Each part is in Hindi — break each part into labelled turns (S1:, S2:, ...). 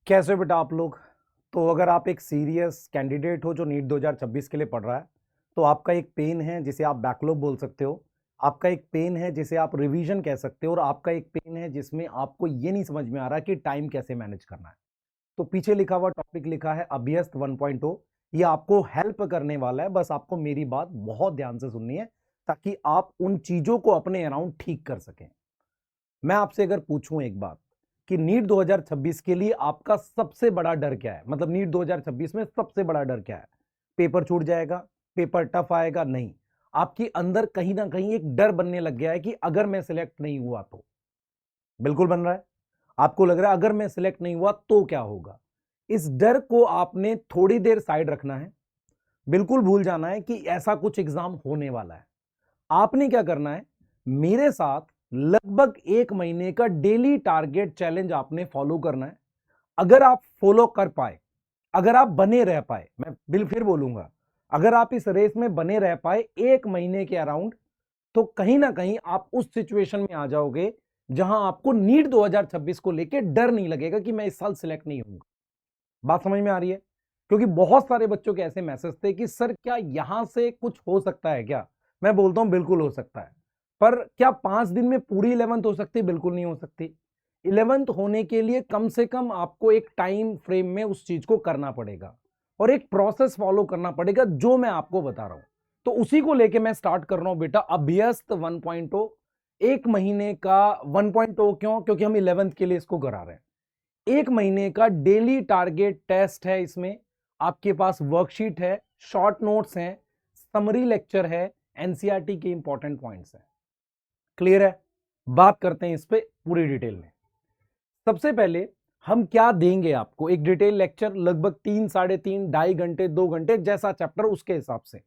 S1: कैसे बेटा आप लोग। तो अगर आप एक सीरियस कैंडिडेट हो जो नीट 2026 के लिए पढ़ रहा है, तो आपका एक पेन है जिसे आप बैकलॉग बोल सकते हो, आपका एक पेन है जिसे आप रिवीजन कह सकते हो, और आपका एक पेन है जिसमें आपको ये नहीं समझ में आ रहा कि टाइम कैसे मैनेज करना है। तो पीछे लिखा हुआ टॉपिक लिखा है अभ्यस्त 1.0। ये आपको हेल्प करने वाला है, बस आपको मेरी बात बहुत ध्यान से सुननी है ताकि आप उन चीजों को अपने अराउंड ठीक कर सकें। मैं आपसे अगर पूछूं एक बात कि नीट 2026 के लिए आपका सबसे बड़ा डर क्या है, मतलब नीट 2026 में सबसे बड़ा डर क्या है? पेपर छूट जाएगा, पेपर टफ आएगा? नहीं, आपके अंदर कहीं ना कहीं एक डर बनने लग गया है कि अगर मैं सिलेक्ट नहीं हुआ तो। बिल्कुल बन रहा है। आपको लग रहा है अगर मैं सिलेक्ट नहीं हुआ तो क्या होगा। इस डर को आपने थोड़ी देर साइड रखना है, बिल्कुल भूल जाना है कि ऐसा कुछ एग्जाम होने वाला है। आपने क्या करना है, मेरे साथ लगभग 1 महीने का डेली टारगेट चैलेंज आपने फॉलो करना है। अगर आप फॉलो कर पाए, अगर आप बने रह पाए, मैं बिल फिर बोलूंगा, अगर आप इस रेस में बने रह पाए 1 महीने के अराउंड, तो कहीं ना कहीं आप उस सिचुएशन में आ जाओगे जहां आपको नीट 2026 को लेकर डर नहीं लगेगा कि मैं इस साल सिलेक्ट नहीं होऊंगा। बात समझ में आ रही है? क्योंकि बहुत सारे बच्चों के ऐसे मैसेज थे कि सर क्या यहां से कुछ हो सकता है क्या? मैं बोलता हूं बिल्कुल हो सकता है। पर क्या 5 दिन में पूरी 11th हो सकती? बिल्कुल नहीं हो सकती। 11th होने के लिए कम से कम आपको एक टाइम फ्रेम में उस चीज को करना पड़ेगा और एक प्रोसेस फॉलो करना पड़ेगा जो मैं आपको बता रहा हूं। तो उसी को लेके मैं स्टार्ट कर रहा हूं बेटा अभ्यस्त 1.0। 1 महीने का 1.0 क्यों? क्योंकि हम 11th के लिए इसको करा रहे हैं। 1 महीने का डेली टारगेट टेस्ट है। इसमें आपके पास वर्कशीट है, शॉर्ट नोट्स हैं, समरी लेक्चर है, एनसीईआरटी के इंपॉर्टेंट पॉइंट्स हैं। क्लियर है? बात करते हैं इस पे पूरी डिटेल में। सबसे पहले हम क्या देंगे आपको, एक डिटेल लेक्चर लगभग 3, साढ़े 3, 2.5 घंटे, 2 घंटे, जैसा चैप्टर उसके हिसाब से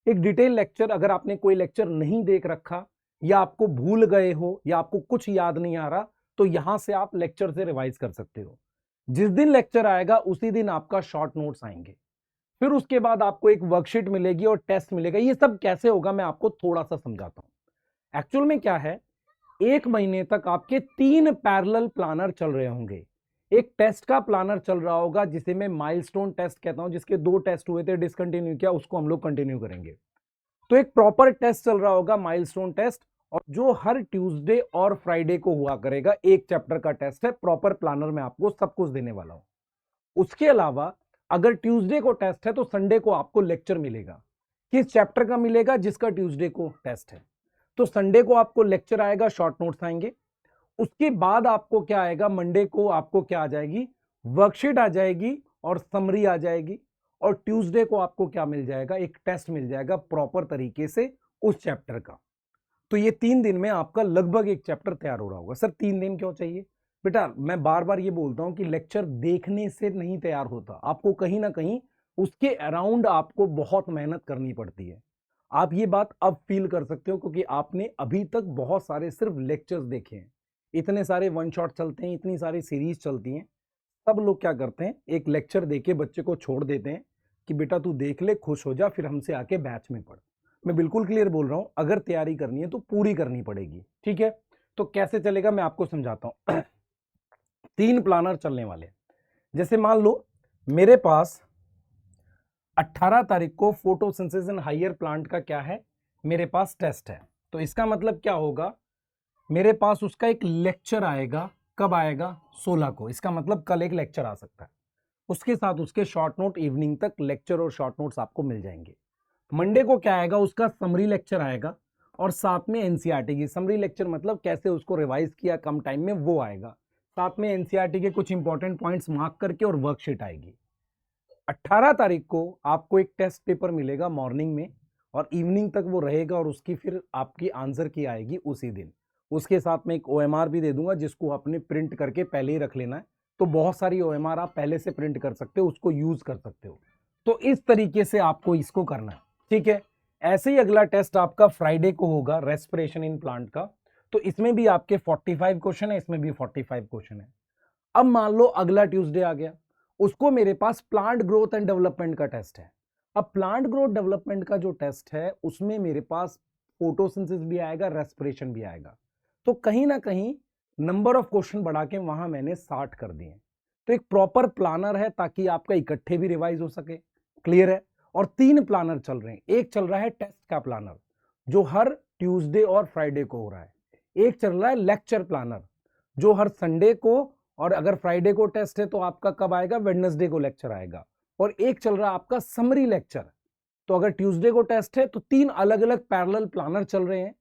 S1: एक डिटेल लेक्चर। अगर आपने कोई लेक्चर नहीं देख रखा या आपको भूल गए हो या आपको कुछ याद नहीं आ रहा, तो यहां से आप लेक्चर से रिवाइज कर सकते हो। जिस दिन लेक्चर आएगा उसी दिन आपका शॉर्ट नोट्स आएंगे। फिर उसके बाद आपको एक वर्कशीट मिलेगी और टेस्ट मिलेगा। ये सब कैसे होगा मैं आपको थोड़ा सा समझाता हूं। एक्चुअल में क्या है, 1 महीने तक आपके 3 पैरेलल प्लानर चल रहे होंगे। एक टेस्ट का प्लानर चल रहा होगा जिसे मैं माइलस्टोन टेस्ट कहता हूं, जिसके 2 टेस्ट हुए थे, डिसकंटिन्यू किया, उसको हम लोग कंटिन्यू करेंगे। तो एक प्रॉपर टेस्ट चल रहा होगा माइलस्टोन टेस्ट, और जो हर ट्यूसडे और फ्राइडे को हुआ करेगा, एक चैप्टर का टेस्ट है। प्रॉपर प्लानर में आपको सब कुछ देने वाला हूं। उसके अलावा अगर ट्यूसडे को टेस्ट है तो संडे को आपको लेक्चर मिलेगा। किस चैप्टर का मिलेगा? जिसका ट्यूसडे को टेस्ट है। तो संडे को आपको लेक्चर आएगा, शॉर्ट नोट्स आएंगे। उसके बाद आपको क्या आएगा, मंडे को आपको क्या आ जाएगी, वर्कशीट आ जाएगी और समरी आ जाएगी। और ट्यूसडे को आपको क्या मिल जाएगा, एक टेस्ट मिल जाएगा प्रॉपर तरीके से उस चैप्टर का। तो ये 3 दिन में आपका लगभग एक चैप्टर तैयार हो रहा होगा। सर 3 दिन क्यों चाहिए? बेटा मैं बार बार ये बोलता हूं कि लेक्चर देखने से नहीं तैयार होता, आपको कहीं ना कहीं उसके अराउंड आपको बहुत मेहनत करनी पड़ती है। आप ये बात अब फील कर सकते हो क्योंकि आपने अभी तक बहुत सारे सिर्फ लेक्चर्स देखे हैं। इतने सारे वन शॉट चलते हैं, इतनी सारी सीरीज चलती हैं। सब लोग क्या करते हैं, एक लेक्चर देके बच्चे को छोड़ देते हैं कि बेटा तू देख ले, खुश हो जा, फिर हमसे आके बैच में पढ़। मैं बिल्कुल क्लियर बोल रहा हूं, अगर तैयारी करनी है तो पूरी करनी पड़ेगी। ठीक है? तो कैसे चलेगा मैं आपको समझाता हूं। 3 प्लानर चलने वाले। जैसे मान लो मेरे पास 18 तारीख को फोटोसिंथेसिस इन हायर प्लांट का क्या है, मेरे पास टेस्ट है। तो इसका मतलब क्या होगा, मेरे पास उसका एक लेक्चर आएगा। कब आएगा? 16 को। इसका मतलब कल एक लेक्चर आ सकता है। उसके साथ उसके शॉर्ट नोट, इवनिंग तक लेक्चर और शॉर्ट नोट्स आपको मिल जाएंगे। मंडे को क्या आएगा, उसका समरी लेक्चर आएगा और साथ में एनसीईआरटी की समरी लेक्चर, मतलब कैसे उसको रिवाइज किया कम टाइम में, वो आएगा। साथ में एनसीईआरटी के कुछ इंपॉर्टेंट पॉइंट्स मार्क करके और वर्कशीट आएगी। 18 तारीख को आपको एक टेस्ट पेपर मिलेगा मॉर्निंग में, और इवनिंग तक वो रहेगा, और उसकी फिर आपकी आंसर की आएगी उसी दिन। उसके साथ में एक ओएमआर भी दे दूंगा जिसको आपने प्रिंट करके पहले ही रख लेना है। तो बहुत सारी ओएमआर आप पहले से प्रिंट कर सकते हो, उसको यूज कर सकते हो। तो इस तरीके से आपको इसको करना है। ठीक है? ऐसे ही अगला टेस्ट आपका फ्राइडे को होगा, रेस्पिरेशन इन प्लांट का। तो इसमें भी आपके 45 क्वेश्चन है, इसमें भी 45 क्वेश्चन है। अब मान लो अगला ट्यूसडे आ गया, उसको मेरे पास प्लांट ग्रोथ एंड डेवलपमेंट का टेस्ट है। अब प्लांट ग्रोथ डेवलपमेंट का जो टेस्ट है उसमें मेरे पास फोटोसिंथेसिस भी आएगा, रेस्पिरेशन भी आएगा। तो कहीं ना कहीं नंबर ऑफ क्वेश्चन बढ़ा के वहां मैंने 60 कर दिए। तो एक प्रॉपर प्लानर है ताकि आपका इकट्ठे भी रिवाइज हो सके, क्लियर है। और 3 प्लानर चल रहे हैं, एक चल रहा है टेस्ट का प्लानर जो हर ट्यूसडे और फ्राइडे को हो रहा है, एक चल रहा है लेक्चर प्लानर जो हर संडे को, और अगर फ्राइडे को टेस्ट है तो आपका कब आएगा, वेडनेसडे को लेक्चर आएगा, और एक चल रहा है आपका समरी लेक्चर। तो अगर ट्यूसडे को टेस्ट है तो 3 अलग अलग पैरेलल प्लानर चल रहे हैं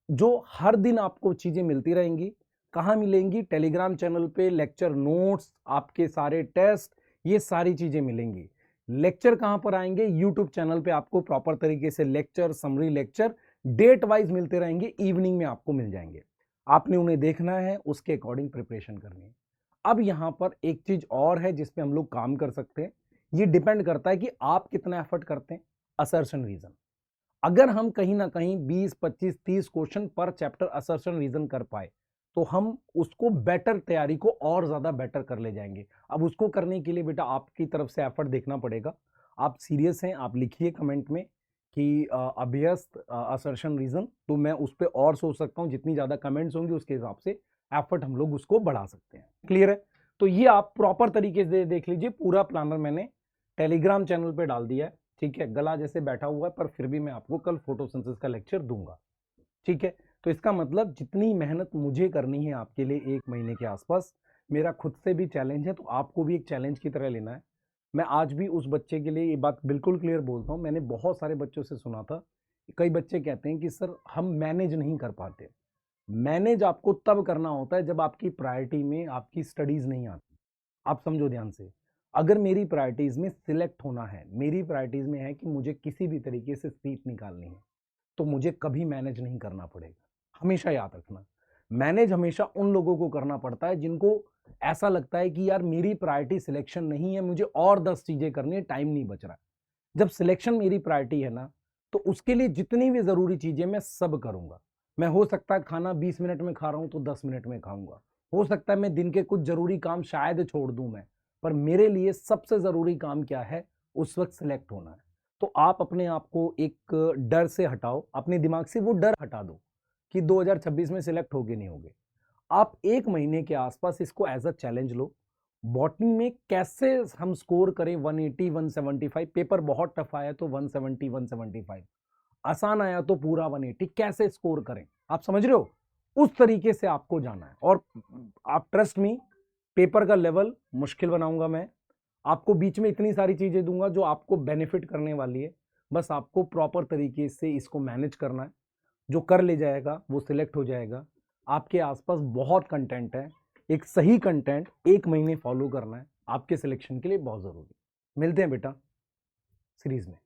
S1: जो हर दिन आपको चीजें मिलती रहेंगी। कहां मिलेंगी, टेलीग्राम चैनल पे लेक्चर नोट्स, आपके सारे टेस्ट, ये सारी चीजें मिलेंगी। लेक्चर कहां पर आएंगे, यूट्यूब चैनल पे आपको प्रॉपर तरीके से lecture, summary lecture date wise मिलते रहेंगे, इवनिंग में आपको मिल जाएंगे। आपने उन्हें देखना है, उसके अकॉर्डिंग प्रिपरेशन करनी है। अब यहां पर एक चीज और है जिसपे हम लोग काम कर सकते हैं, ये डिपेंड करता है कि आप कितना एफर्ट करते हैं। असर्शन रीजन, अगर हम कहीं ना कहीं 20, 25, 30 क्वेश्चन पर चैप्टर असर्शन रीजन कर पाए तो हम उसको बेटर तैयारी को और ज्यादा बेटर कर ले जाएंगे। अब उसको करने के लिए बेटा आपकी तरफ से एफर्ट देखना पड़ेगा। आप सीरियस हैं, आप लिखिए कमेंट में कि अभ्यस्त असर्शन रीजन, तो मैं उस पर और सोच सकता हूं, जितनी ज्यादा कमेंट्स होंगे उसके हिसाब से एफर्ट हम लोग उसको बढ़ा सकते हैं। क्लियर है। तो ये आप प्रॉपर तरीके से देख लीजिए, पूरा प्लानर मैंने टेलीग्राम चैनल पे डाल दिया है, ठीक है। गला जैसे बैठा हुआ है पर फिर भी मैं आपको कल फोटोसिंथेसिस का लेक्चर दूंगा, ठीक है। तो इसका मतलब जितनी मेहनत मुझे करनी है आपके लिए 1 महीने के आसपास, मेरा खुद से भी चैलेंज है, तो आपको भी एक चैलेंज की तरह लेना है। मैं आज भी उस बच्चे के लिए ये बात बिल्कुल क्लियर बोलता हूँ, मैंने बहुत सारे बच्चों से सुना था, कई बच्चे कहते हैं कि सर हम मैनेज नहीं कर पाते। मैनेज आपको तब करना होता है जब आपकी प्रायोरिटी में आपकी स्टडीज नहीं आती। आप समझो ध्यान से, अगर मेरी प्रायोरिटीज में सिलेक्ट होना है, मेरी प्रायोरिटीज में है कि मुझे किसी भी तरीके से सीट निकालनी है, तो मुझे कभी मैनेज नहीं करना पड़ेगा। हमेशा याद रखना, मैनेज हमेशा उन लोगों को करना पड़ता है जिनको ऐसा लगता है कि यार मेरी प्रायोरिटी सिलेक्शन नहीं है, मुझे और 10 चीजें करनी है, टाइम नहीं बच रहा। जब सिलेक्शन मेरी प्रायोरिटी है ना, तो उसके लिए जितनी भी जरूरी चीजें मैं सब करूंगा। मैं हो सकता है खाना 20 मिनट में खा रहा हूं तो 10 मिनट में खाऊंगा, हो सकता है मैं दिन के कुछ जरूरी काम शायद छोड़ दूं मैं, पर मेरे लिए सबसे जरूरी काम क्या है, उस वक्त सिलेक्ट होना है। तो आप अपने आप को एक डर से हटाओ, अपने दिमाग से वो डर हटा दो कि 2026 में सिलेक्ट होगे नहीं होगे। आप 1 महीने के आसपास इसको एज अ चैलेंज लो, बॉटनी में कैसे हम स्कोर करें 180, 175, पेपर बहुत टफ आया तो 170, 175, आसान आया तो पूरा 180, कैसे स्कोर करें, आप समझ रहे हो, उस तरीके से आपको जाना है। और आप ट्रस्ट मी, पेपर का लेवल मुश्किल बनाऊंगा मैं, आपको बीच में इतनी सारी चीजें दूंगा जो आपको बेनिफिट करने वाली है, बस आपको प्रॉपर तरीके से इसको मैनेज करना है। जो कर ले जाएगा वो सिलेक्ट हो जाएगा। आपके आसपास बहुत कंटेंट है, एक सही कंटेंट 1 महीने फॉलो करना है आपके सिलेक्शन के लिए बहुत जरूरी। मिलते हैं बेटा सीरीज में।